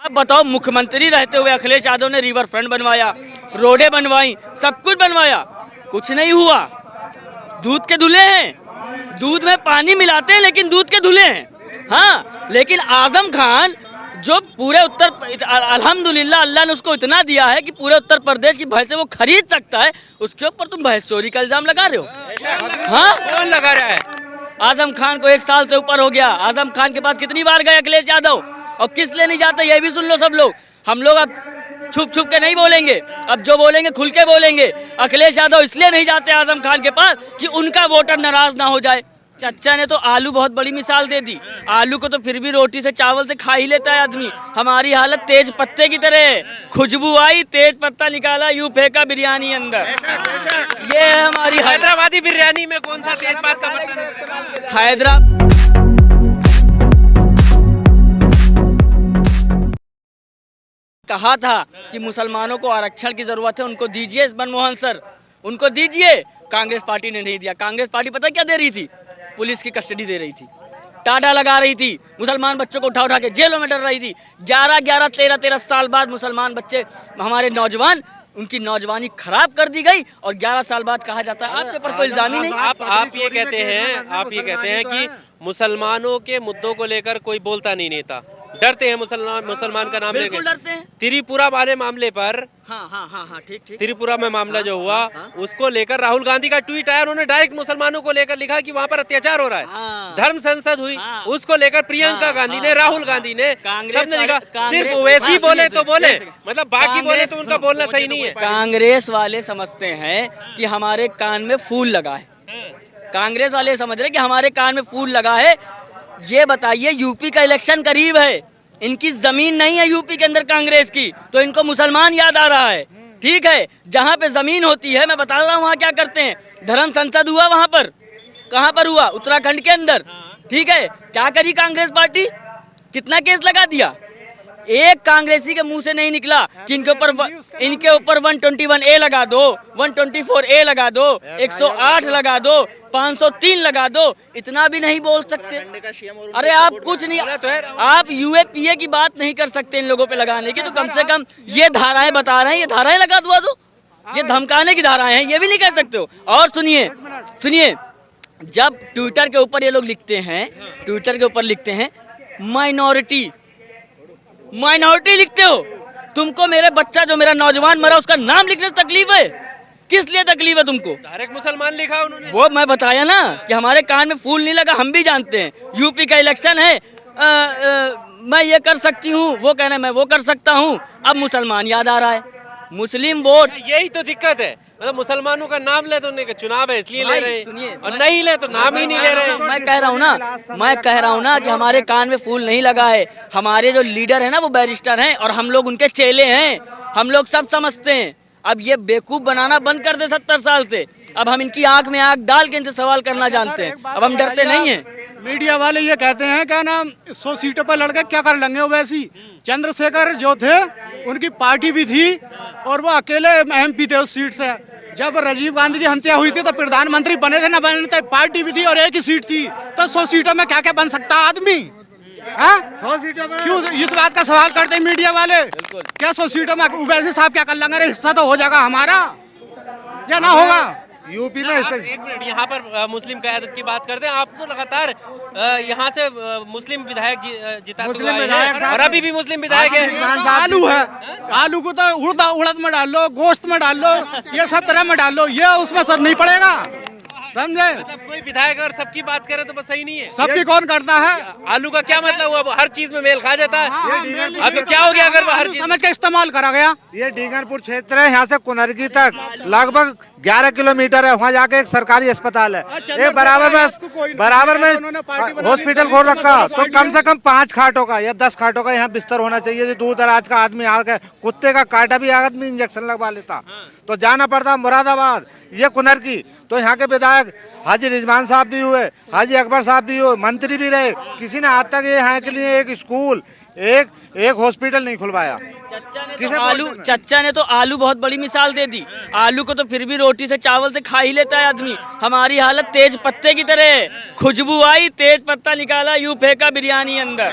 अब बताओ, मुख्यमंत्री रहते हुए अखिलेश यादव ने रिवर फ्रंट बनवाया, रोडें बनवाई, सब कुछ बनवाया, कुछ नहीं हुआ। दूध के धुले हैं, दूध में पानी मिलाते हैं लेकिन दूध के धुले हैं। हाँ, लेकिन आजम खान जो पूरे अल्हम्दुलिल्लाह अल्लाह ने उसको इतना दिया है कि पूरे उत्तर प्रदेश की भैंसें वो खरीद सकता है, उसके ऊपर तुम भैंस चोरी का इल्जाम लगा रहे हो। हाँ, कौन लगा रहा है? आजम खान को 1 साल से ऊपर हो गया। आजम खान के पास कितनी बार गए अखिलेश यादव, और किस लिए नहीं जाते ये भी सुन लो सब लोग। हम लोग अब छुप छुप के नहीं बोलेंगे, अब जो बोलेंगे खुल के बोलेंगे। अखिलेश यादव इसलिए नहीं जाते आजम खान के पास कि उनका वोटर नाराज ना हो जाए। चच्चा ने तो आलू बहुत बड़ी मिसाल दे दी। आलू को तो फिर भी रोटी से चावल से खा ही लेता है आदमी। हमारी हालत तेज पत्ते की तरह है। खुशबू आई, तेज पत्ता निकाला, यूं फेंका बिरयानी अंदर। ये है हमारी हैदराबादी बिरयानी में कौन सा तेज पत्ता इस्तेमाल? हैदराबाद कहा था कि मुसलमानों को आरक्षण की जरूरत है, उनको दीजिए मनमोहन सर, उनको दीजिए। कांग्रेस पार्टी ने नहीं दिया। कांग्रेस पार्टी पता क्या दे रही थी? पुलिस की कस्टडी दे रही थी, टाटा लगा रही थी, मुसलमान बच्चों को उठा उठा के जेलों में डर रही थी। 11-11, 13-13 साल बाद मुसलमान बच्चे, हमारे नौजवान, उनकी नौजवानी खराब कर दी गई, और 11 साल बाद कहा जाता है आपके ऊपर कोई इल्जाम ही नहीं। आप ये कहते हैं कि मुसलमानों के मुद्दों को लेकर कोई बोलता नहीं, नेता डरते हैं मुसलमान का नाम लेकर। डरते हैं। त्रिपुरा वाले मामले पर, हाँ, ठीक। त्रिपुरा में मामला जो हुआ उसको लेकर राहुल गांधी का ट्वीट आया, उन्होंने डायरेक्ट मुसलमानों को लेकर लिखा कि वहाँ पर अत्याचार हो रहा है। धर्म संसद हुई, उसको लेकर प्रियंका गांधी ने, राहुल गांधी ने, सबने लिखा। सिर्फ वैसी बोले तो बोले, मतलब बाकी बोले तो उनका बोलना सही नहीं है। कांग्रेस वाले समझते हैं कि हमारे कान में फूल लगा है। कांग्रेस वाले समझ रहे कि हमारे कान में फूल लगा है। ये बताइए, यूपी का इलेक्शन करीब है, इनकी जमीन नहीं है यूपी के अंदर कांग्रेस की, तो इनको मुसलमान याद आ रहा है। ठीक है, जहाँ पे जमीन होती है, मैं बता रहा हूँ वहाँ क्या करते हैं। धर्म संसद हुआ वहाँ पर, कहाँ पर हुआ? उत्तराखंड के अंदर। ठीक है, क्या करी कांग्रेस पार्टी? कितना केस लगा दिया? एक कांग्रेसी के मुंह से नहीं निकला कि इनके ऊपर 121A लगा दो, 124A लगा दो, 108 लगा दो, 503 लगा दो, इतना भी नहीं बोल सकते। अरे आप कुछ नहीं, आप UAPA की बात नहीं कर सकते इन लोगों पे लगाने की, तो कम से कम ये धाराएं बता रहे हैं, ये धाराएं लगा दो। ये धमकाने की धाराएं हैं, ये भी नहीं कह सकते हो। और सुनिए, जब ट्विटर के ऊपर ये लोग लिखते हैं माइनॉरिटी लिखते हो, तुमको मेरे बच्चा जो मेरा नौजवान मरा उसका नाम लिखने से तकलीफ है? किस लिए तकलीफ है तुमको? डायरेक्ट मुसलमान लिखा उन्होंने। वो मैं बताया ना कि हमारे कान में फूल नहीं लगा, हम भी जानते हैं। यूपी का इलेक्शन है, मैं ये कर सकती हूँ, वो कहना मैं वो कर सकता हूँ। अब मुसलमान याद आ रहा है, मुस्लिम वोट। यही तो दिक्कत है, मतलब मुसलमानों का नाम ले तो चुनाव है इसलिए ले रहे हैं, और नहीं ले तो नाम ही नहीं ले रहे हैं। मैं कह रहा हूँ ना कि हमारे कान में फूल नहीं लगा है। हमारे जो लीडर है ना वो बैरिस्टर हैं, और हम लोग उनके चेले हैं, हम लोग सब समझते हैं। अब ये बेवकूफ बनाना बंद कर दे 70 साल से। अब हम इनकी आंख में आंख डाल के इनसे सवाल करना जानते हैं, अब हम डरते नहीं हैं। मीडिया वाले ये कहते हैं क्या नाम 100 सीटों पर लड़के क्या कर लेंगे। वैसी चंद्रशेखर जो थे उनकी पार्टी भी थी, और वो अकेले MP थे उस सीट से। जब राजीव गांधी की हत्या हुई थी तो प्रधानमंत्री बने थे ना बने थे, पार्टी भी थी और एक ही सीट थी। तो 100 सीटों में क्या क्या बन सकता आदमी? 100 सीटों में क्यों इस बात का सवाल करते हैं मीडिया वाले? क्या 100 सीटों में वैसे साहब क्या कर लेंगे? हिस्सा तो हो जाएगा हमारा या ना होगा? यूपी में एक मिनट, यहाँ पर मुस्लिम क़यादत की बात करते हैं। आप तो लगातार यहाँ से मुस्लिम विधायक जिताते हुए आए हैं, और अभी भी मुस्लिम विधायक है। आलू है, आलू को तो उड़द में डाल लो, गोश्त में डाल लो, ये सब तरह में डाल लो, ये उसमें सर नहीं पड़ेगा, समझे? मतलब कोई विधायक अगर सबकी बात करे तो बस सही नहीं है। सबकी कौन करता है? आलू का क्या मतलब हुआ? हर चीज में मेल खा जाता है। तो क्या हो गया अगर हर चीज समझ के इस्तेमाल करा गया? ये डींगरपुर क्षेत्र है, यहाँ से कुनरगी तक लगभग 11 किलोमीटर है। वहाँ जाके एक सरकारी अस्पताल है, ये बराबर में हॉस्पिटल खोल रखा, तो कम से कम 5 खाटों का या 10 खाटों का यहाँ बिस्तर होना चाहिए। जो दूर दराज का आदमी आके कुत्ते का काटा भी आदमी इंजेक्शन लगवा लेता, तो जाना पड़ता मुरादाबाद, ये कुनरगी। तो यहाँ के विधायक हाजी रिजवान साहब भी हुए, हाजी अकबर साहब भी हुए, मंत्री भी रहे, किसी ने आज तक यहाँ के लिए एक स्कूल, एक एक हॉस्पिटल नहीं खुलवाया। चच्चा ने तो आलू बहुत बड़ी मिसाल दे दी। आलू को तो फिर भी रोटी से चावल से खा ही लेता है आदमी। हमारी हालत तेज पत्ते की तरह, खुशबू आई तेज पत्ता निकाला यूं फेंका बिरयानी अंदर।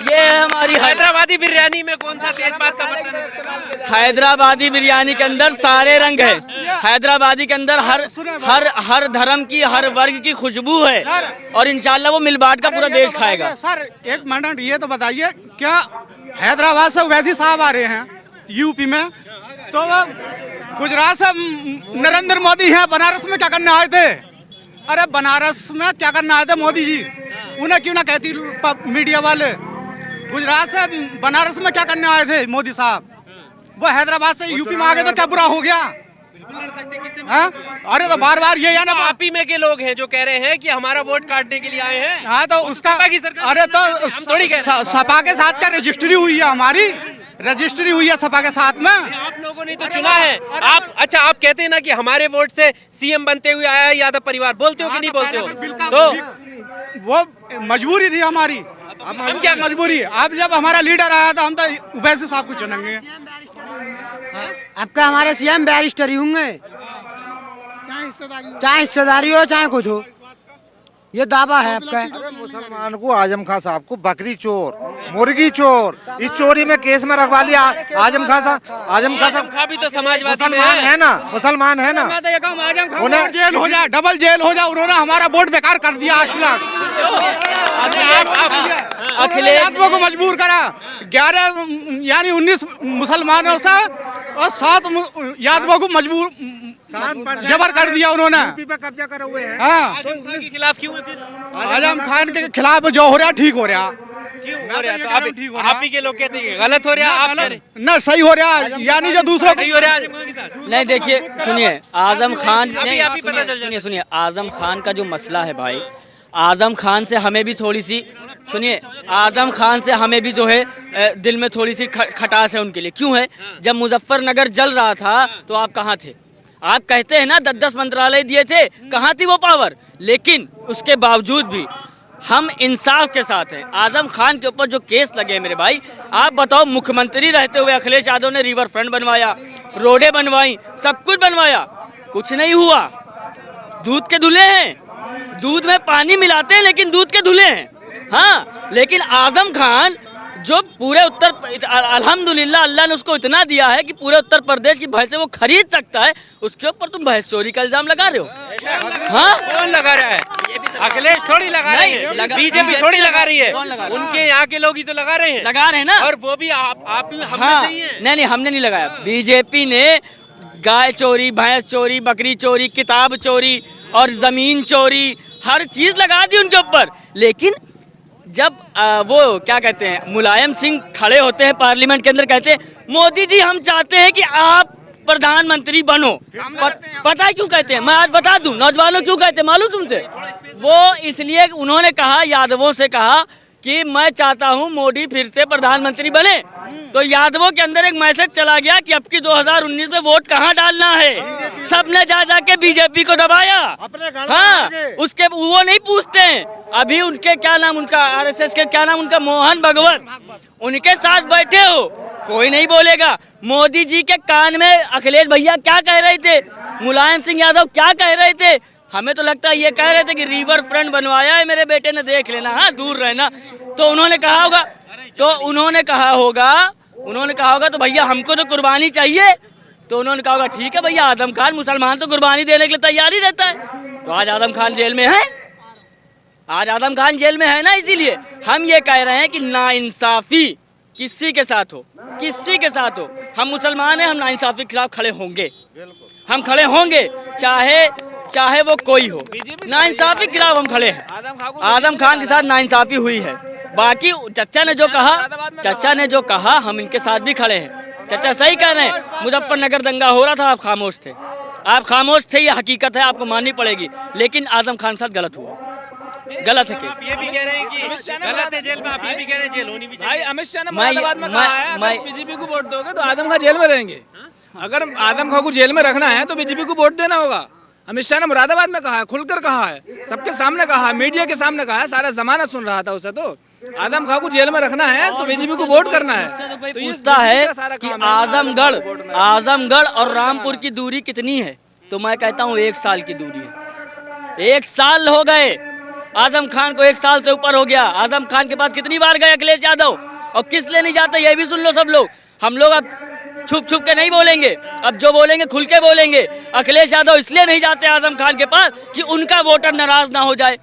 ये है हमारी हैदराबादी बिरयानी में कौन सा तेज पत्ता बर्तन? हैदराबादी बिरयानी के अंदर सारे रंग है। हैदराबादी के अंदर हर धर्म की, हर वर्ग की खुशबू है और इंशाल्लाह वो मिल बांट का पूरा देश खाएगा। सर एक मिनट ये तो बताइए, क्या हैदराबाद से वैसी साहब आ रहे हैं यूपी में, तो वो गुजरात से नरेंद्र मोदी हैं, बनारस में क्या करने आए थे? अरे बनारस में क्या करने आए थे मोदी जी? उन्हें क्यों ना कहती मीडिया वाले? गुजरात से बनारस में क्या करने आए थे मोदी साहब? वो हैदराबाद से यूपी में आ गए तो क्या बुरा हो गया? हाँ? अरे तो बार बार ये है ना, आप ही में के लोग हैं जो कह रहे हैं कि हमारा वोट काटने के लिए आए हैं। हाँ तो उसका, अरे तो सपा के साथ क्या रजिस्ट्री हुई है? हमारी रजिस्ट्री हुई है सपा के साथ में। आप लोगों ने तो चुना है। आप अच्छा, आप कहते हैं ना कि हमारे वोट से सीएम बनते हुए आया है यादव परिवार, बोलते हो कि नहीं बोलते हो? तो वो मजबूरी थी हमारी। हम क्या मजबूरी? अब जब हमारा लीडर आया था हम तो वैसे साहब को चुनेंगे। आपका हमारे सीएम बैरिस्टर ही होंगे, चाहे हिस्सेदारी हो चाहे कुछ हो, ये दावा है आपका। मुसलमान को आजम खान साहब को बकरी चोर, मुर्गी चोर, इस चोरी में केस में रखवा लिया आजम खान साहब। आजम खान साहब भी तो समाजवादी मुसलमान है ना, मुसलमान है ना, उन्हें जेल हो जाए, डबल जेल हो जाए। उन्होंने हमारा वोट बेकार कर दिया 8 लाख। अखिलेश को मजबूर करा 11 यानी 19 मुसलमानों से और 7 यादवों को मजबूर जबर कर दिया उन्होंने। पे कब्जा करे हुए हैं। हाँ, आजम खान के खिलाफ क्यों है फिर? आजम खान के खिलाफ जो हो रहा ठीक हो रहा। क्यों हो रहा? तो आप ही के लोग कहते हैं गलत हो रहा, आप कह रहे हैं ना सही हो रहा, यानी जो दूसरा सही हो रहा है आजम खान के साथ। नहीं देखिए, सुनिए आजम खान, नहीं आप ही पता चल जाएगा। सुनिए आजम खान का जो मसला है भाई, आजम खान से हमें भी थोड़ी सी, सुनिए आजम खान से हमें भी जो है दिल में थोड़ी सी खटास है उनके लिए। क्यों है? जब मुजफ्फरनगर जल रहा था तो आप कहाँ थे? आप कहते हैं ना 10-10 मंत्रालय दिए थे, कहाँ थी वो पावर? लेकिन उसके बावजूद भी हम इंसाफ के साथ हैं। आजम खान के ऊपर जो केस लगे मेरे भाई, आप बताओ, मुख्यमंत्री रहते हुए अखिलेश यादव ने रिवर फ्रंट बनवाया, रोडें बनवाई, सब कुछ बनवाया, कुछ नहीं हुआ। दूध के धुले हैं, दूध में पानी मिलाते हैं लेकिन दूध के धुले हैं। हाँ, लेकिन आजम खान जो पूरे अल्हम्दुलिल्लाह अल्लाह ने उसको इतना दिया है कि पूरे उत्तर प्रदेश की भैंसें वो खरीद सकता है, उसके ऊपर तुम भैंस चोरी का इल्जाम लगा रहे हो। हाँ, कौन लगा रहा है? अखिलेश थोड़ी लगा रहे हैं, बीजेपी थोड़ी लगा रही है, उनके यहाँ के लोग ही तो लगा रहे हैं ना। और वो भी आप हाँ, नहीं हमने नहीं लगाया। बीजेपी ने गाय चोरी, भैंस चोरी, बकरी चोरी, किताब चोरी और जमीन चोरी, हर चीज लगा दी उनके ऊपर। लेकिन जब वो क्या कहते हैं, मुलायम सिंह खड़े होते हैं पार्लियामेंट के अंदर, कहते हैं मोदी जी हम चाहते हैं कि आप प्रधानमंत्री बनो। पता है क्यों कहते हैं? मैं आज बता दूं नौजवानों क्यों कहते हैं, मालूम तुमसे? वो इसलिए उन्होंने कहा, यादवों से कहा कि मैं चाहता हूं मोदी फिर से प्रधानमंत्री बने। तो यादवों के अंदर एक मैसेज चला गया कि अब की 2019 में वोट कहाँ डालना है। सबने जा के बीजेपी को दबाया। हाँ, उसके वो नहीं पूछते हैं। अभी उनके क्या नाम, उनका आरएसएस के क्या नाम, उनका मोहन भगवत, उनके साथ बैठे हो, कोई नहीं बोलेगा। मोदी जी के कान में अखिलेश भैया क्या कह रहे थे, मुलायम सिंह यादव क्या कह रहे थे? हमें तो लगता है ये कह रहे थे कि रिवर फ्रंट बनवाया है मेरे बेटे ने, देख लेना, हाँ दूर रहना। तो उन्होंने कहा होगा तो भैया हमको तो कुर्बानी चाहिए। तो उन्होंने कहा होगा ठीक है भैया, आजम खान मुसलमान तो कुर्बानी देने के लिए तैयार ही रहता है। तो आज आजम खान जेल में है, आज आजम खान जेल में है ना। इसीलिए हम ये कह रहे हैं कि नाइंसाफी किसी के साथ हो, किसी के साथ हो, हम मुसलमान हैं, हम नाइंसाफी के खिलाफ खड़े होंगे, हम खड़े होंगे, चाहे वो कोई हो। नाइंसाफी के खिलाफ हम खड़े हैं। आजम खान के साथ नाइंसाफी हुई है। बाकी चचा ने जो कहा हम इनके साथ भी खड़े हैं। चचा सही कह रहे हैं, मुजफ्फरनगर दंगा हो रहा था, आप खामोश थे, आप खामोश थे, ये हकीकत है, आपको माननी पड़ेगी। लेकिन आजम खान साथ गलत हुआ, गलत है केस। ये भी कह रहे हैं कि गलत है जेल में, आप ये भी कह रहे हैं जेल होनी भी चाहिए। अमित शाह ने मुरादाबाद में कहा है अगर बीजेपी को वोट दोगे तो आजम खान जेल में रहेंगे। अगर आजम खान को जेल में रखना है तो बीजेपी को वोट देना होगा। अमित शाह ने मुरादाबाद में कहा है, खुलकर कहा है, सबके सामने कहा है, मीडिया के सामने कहा है, सारा जमाना सुन रहा था उसे। तो आदम खां को जेल में रखना है तो बीजेपी को वोट करना है। कोई तो ये पूछता बीजेपी है का सारा कि काम है। आजमगढ़ और रामपुर की दूरी कितनी है, तो मैं कहता हूँ 1 साल की दूरी है। 1 साल हो गए आजम खान को, 1 साल से ऊपर हो गया। आजम खान के पास कितनी बार गए अखिलेश यादव, और किस लिए नहीं जाते ये भी सुन लो सब लोग। हम लोग अब छुप छुप के नहीं बोलेंगे, अब जो बोलेंगे खुल के बोलेंगे। अखिलेश यादव इसलिए नहीं जाते आजम खान के पास कि उनका वोटर नाराज ना हो जाए।